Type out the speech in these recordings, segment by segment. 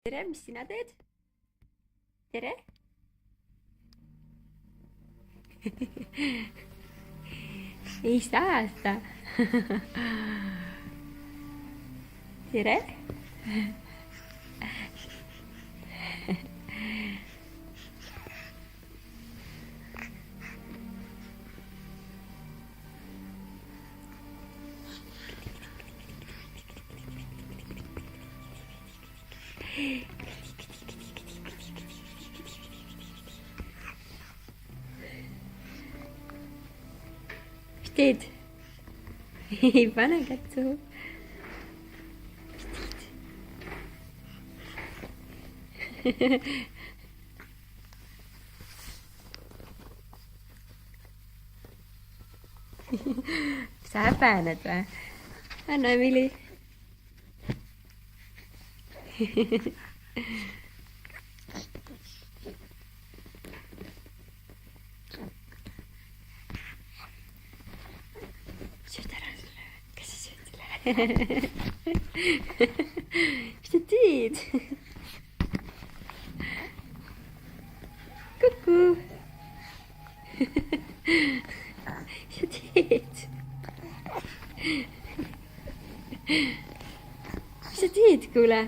tere, mis sina teed? tere ei saa seda tere mis teed? ei pane kätt suhu. mis teed? sa häbened või? anna, Emily. sööd ära sulle, kas sa sööd selle? mis sa teed? kuku. mis sa teed? mis sa teed, kuule?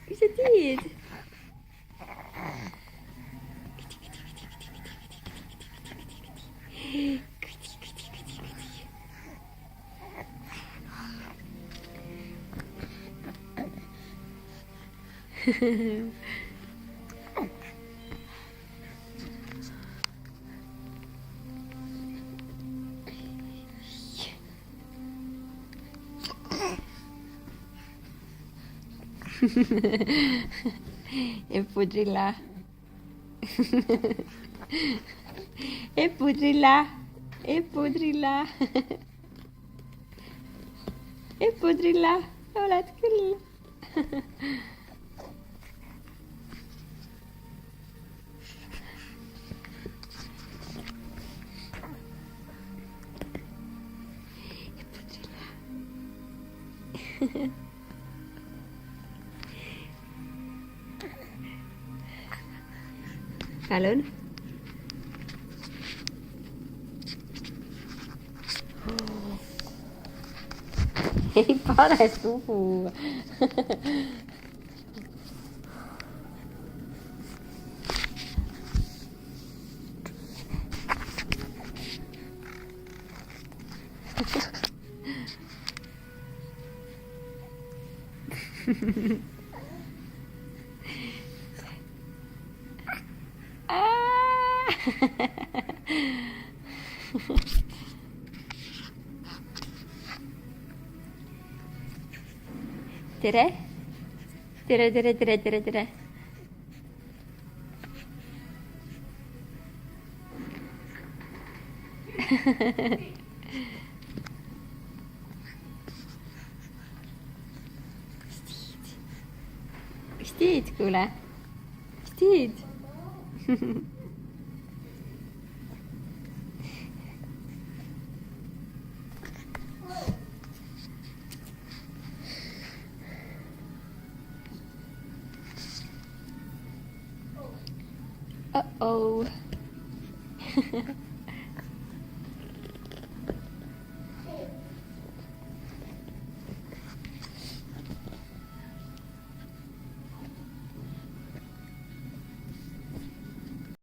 mis sa teed? Epudrilla. Epudrilla. Epudrilla. Epudrilla, oled küll. palun. ei pane suhu. tere, tere, tere, tere, tere, tere. mis teed, kuule? mis teed? Uh-oh.